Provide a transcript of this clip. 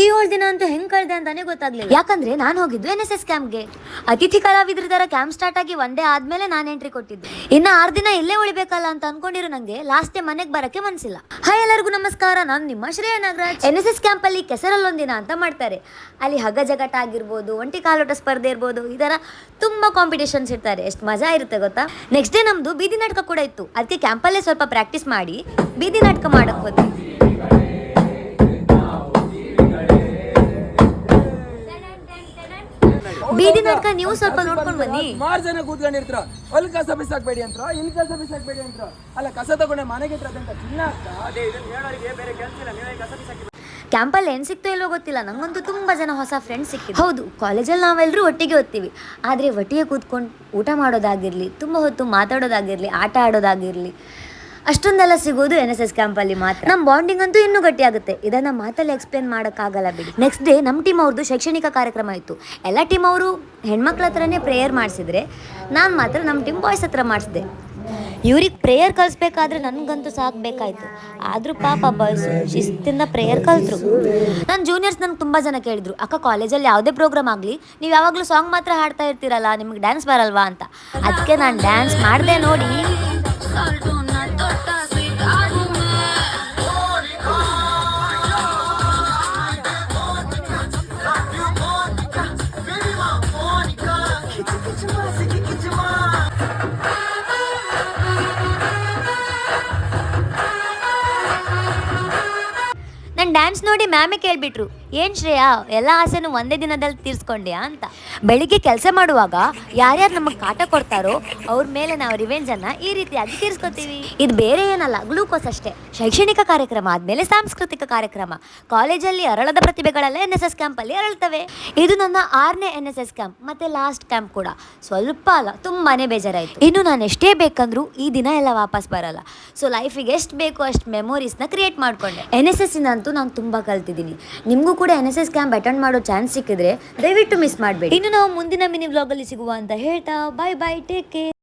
ಈ 7 ದಿನ ಅಂತೂ ಹೆಂಗ್ ಕಳ್ದೆ ಅಂತಾನೆ ಗೊತ್ತಾಗ್ಲಿಲ್ಲ. ಯಾಕಂದ್ರೆ ನಾನು ಹೋಗಿದ್ದು NSS ಕ್ಯಾಂಪ್ಗೆ. ಅತಿಥಿ ಕಲಾವಿದ್ರ ತರ ಕ್ಯಾಂಪ್ ಸ್ಟಾರ್ಟ್ ಆಗಿ 1 ಡೇ ಆದ್ಮೇಲೆ ನಾನು ಎಂಟ್ರಿ ಕೊಟ್ಟಿದ್ದು. ಇನ್ನ 6 ದಿನ ಇಲ್ಲೇ ಉಳಿಬೇಕಲ್ಲ ಅಂತ ಅನ್ಕೊಂಡಿರೋ ನಂಗೆ ಲಾಸ್ಟ್ ಡೇ ಮನೆಗೆ ಬರಕ್ಕೆ ಮನ್ಸಿಲ್ಲ. ಹಾಯ್ ಎಲ್ಲರಿಗೂ ನಮಸ್ಕಾರ, ನಾನು ನಿಮ್ಮ ಶ್ರೇಯ ನಾಗರಾಜ್. NSS ಕ್ಯಾಂಪ್ ಅಲ್ಲಿ ಕೆಸರಲ್ಲೊಂದಿನ ಅಂತ ಮಾಡ್ತಾರೆ. ಅಲ್ಲಿ ಹಗ್ಗ ಜಗಟ ಆಗಿರ್ಬೋದು, ಒಂಟಿ ಕಾಲೋಟ ಸ್ಪರ್ಧೆ ಇರ್ಬೋದು, ಈ ತರ ತುಂಬಾ ಕಾಂಪಿಟೇಷನ್ಸ್ ಇರ್ತಾರೆ. ಎಷ್ಟು ಮಜಾ ಇರುತ್ತೆ ಗೊತ್ತಾ. ನೆಕ್ಸ್ಟ್ ಡೇ ನಮ್ದು ಬೀದಿ ನಾಟಕ ಕೂಡ ಇತ್ತು. ಅದಕ್ಕೆ ಕ್ಯಾಂಪಲ್ಲೇ ಸ್ವಲ್ಪ ಪ್ರಾಕ್ಟೀಸ್ ಮಾಡಿ ಬೀದಿ ನಾಟಕ ಮಾಡಕ್ ಹೋದ್ವಿ. ಬೀದಿ ನಾಟಕ ನೀವು ಸ್ವಲ್ಪ ನೋಡ್ಕೊಂಡು ಬನ್ನಿ. ಸುಮಾರು ಜನ ಕೂತ್ಕೊಂಡಿರ್ತಾರ, ಅಲ್ಲಿ ಕಸ ಬಿಸಾಕ್ಬೇಡಿ ಅಂತ, ಇಲ್ಲಿ ಕಸ ಬಿಸಾಕ್ಬೇಡಿ ಅಂತ. ಅಲ್ಲ, ಕಸ ತಗೊಂಡೆ ಮನೆಗೆ ಇಟ್ಟದಂತ ಚಿನ್ನ ಕ್ಯಾಂಪಲ್ಲಿ ಏನ್ ಸಿಕ್ತೋ ಇಲ್ವೋ ಗೊತ್ತಿಲ್ಲ, ನಂಗಂತೂ ತುಂಬಾ ಜನ ಹೊಸ ಫ್ರೆಂಡ್ಸ್ ಸಿಕ್ಕಿದ್ರು. ಹೌದು, ಕಾಲೇಜಲ್ಲಿ ನಾವೆಲ್ಲರೂ ಒಟ್ಟಿಗೆ ಓದ್ತೀವಿ. ಆದ್ರೆ ಒಟ್ಟಿಗೆ ಕೂತ್ಕೊಂಡು ಊಟ ಮಾಡೋದಾಗಿರ್ಲಿ, ತುಂಬಾ ಹೊತ್ತು ಮಾತಾಡೋದಾಗಿರ್ಲಿ, ಆಟ ಆಡೋದಾಗಿರ್ಲಿ, ಅಷ್ಟೊಂದೆಲ್ಲ ಸಿಗೋದು NSS ಕ್ಯಾಂಪಲ್ಲಿ ಮಾತ್ರ. ನಮ್ಮ ಬಾಂಡಿಂಗ್ ಅಂತೂ ಇನ್ನೂ ಗಟ್ಟಿ ಆಗುತ್ತೆ. ಇದನ್ನ ಮಾತಲ್ಲಿ ಎಕ್ಸ್ಪ್ಲೇನ್ ಮಾಡೋಕ್ಕಾಗಲ್ಲ ಬಿಡಿ. ನೆಕ್ಸ್ಟ್ ಡೇ ನಮ್ಮ ಟೀಮ್ ಅವ್ರದ್ದು ಶೈಕ್ಷಣಿಕ ಕಾರ್ಯಕ್ರಮ ಇತ್ತು. ಎಲ್ಲ ಟೀಮ್ ಅವರು ಹೆಣ್ಮಕ್ಳ ಹತ್ರನೇ ಪ್ರೇಯರ್ ಮಾಡಿಸಿದ್ರೆ, ನಾನು ಮಾತ್ರ ನಮ್ಮ ಟೀಮ್ ಬಾಯ್ಸ್ ಹತ್ರ ಮಾಡಿಸಿದೆ. ಇವ್ರಿಗೆ ಪ್ರೇಯರ್ ಕಲಿಸ್ಬೇಕಾದ್ರೆ ನನಗಂತೂ ಸಾಕಬೇಕಾಯ್ತು. ಆದರೂ ಪಾಪ ಬಾಯ್ಸ್ ಶಿಸ್ತಿಂದ ಪ್ರೇಯರ್ ಕಲಿತರು. ನನ್ನ ಜೂನಿಯರ್ಸ್ ನನಗೆ ತುಂಬ ಜನ ಕೇಳಿದ್ರು, ಅಕ್ಕ ಕಾಲೇಜಲ್ಲಿ ಯಾವುದೇ ಪ್ರೋಗ್ರಾಮ್ ಆಗಲಿ ನೀವು ಯಾವಾಗಲೂ ಸಾಂಗ್ ಮಾತ್ರ ಹಾಡ್ತಾ ಇರ್ತೀರಲ್ಲ, ನಿಮ್ಗೆ ಡ್ಯಾನ್ಸ್ ಬರಲ್ವಾ ಅಂತ. ಅದಕ್ಕೆ ನಾನು ಡ್ಯಾನ್ಸ್ ಮಾಡಿದೆ ನೋಡಿ. ನನ್ನ ಡ್ಯಾನ್ಸ್ ನೋಡಿ ಮ್ಯಾಮೇ ಕೇಳ್ಬಿಟ್ರು, ಏನು ಶ್ರೇಯಾ ಎಲ್ಲ ಆಸೆನೂ ಒಂದೇ ದಿನದಲ್ಲಿ ತೀರ್ಸ್ಕೊಂಡ್ಯಾ ಅಂತ. ಬೆಳಿಗ್ಗೆ ಕೆಲಸ ಮಾಡುವಾಗ ಯಾರ್ಯಾರು ನಮಗೆ ಕಾಟ ಕೊಡ್ತಾರೋ ಅವ್ರ ಮೇಲೆ ನಾವು ರಿವೆಂಜನ್ನು ಈ ರೀತಿಯಾಗಿ ತೀರ್ಸ್ಕೊತೀವಿ. ಇದು ಬೇರೆ ಏನಲ್ಲ, ಗ್ಲೂಕೋಸ್ ಅಷ್ಟೇ. ಶೈಕ್ಷಣಿಕ ಕಾರ್ಯಕ್ರಮ ಆದಮೇಲೆ ಸಾಂಸ್ಕೃತಿಕ ಕಾರ್ಯಕ್ರಮ. ಕಾಲೇಜಲ್ಲಿ ಅರಳದ ಪ್ರತಿಭೆಗಳೆಲ್ಲ NSS ಕ್ಯಾಂಪಲ್ಲಿ ಅರಳ್ತವೆ. ಇದು ನನ್ನ 6ನೇ NSS ಕ್ಯಾಂಪ್, ಮತ್ತೆ ಲಾಸ್ಟ್ ಕ್ಯಾಂಪ್ ಕೂಡ. ಸ್ವಲ್ಪ ಅಲ್ಲ, ತುಂಬಾನೇ ಬೇಜಾರಾಯಿತು. ಇನ್ನು ನಾನು ಎಷ್ಟೇ ಬೇಕಂದ್ರೂ ಈ ದಿನ ಎಲ್ಲ ವಾಪಸ್ ಬರಲ್ಲ. ಸೊ ಲೈಫಿಗೆ ಎಷ್ಟು ಬೇಕು ಅಷ್ಟು ಮೆಮೊರೀಸ್ನ ಕ್ರಿಯೇಟ್ ಮಾಡಿಕೊಂಡೆ. NSS ಇಂದಂತೂ ನಾನು ತುಂಬ ಕಲ್ತಿದ್ದೀನಿ. ನಿಮಗೂ ಕೂಡ NSS ಕ್ಯಾಂಪ್ ಅಟೆಂಡ್ ಮಾಡೋ ಚಾನ್ಸ್ ಸಿಕ್ಕಿದ್ರೆ ದಯವಿಟ್ಟು ಮಿಸ್ ಮಾಡಬೇಡಿ. ಇನ್ನು ನಾವು ಮುಂದಿನ ಮಿನಿ ವ್ಲಾಗಲ್ಲಿ ಸಿಗುವ ಅಂತ ಹೇಳ್ತಾ, ಬೈ ಬೈ, ಟೇಕ್ ಕೇರ್.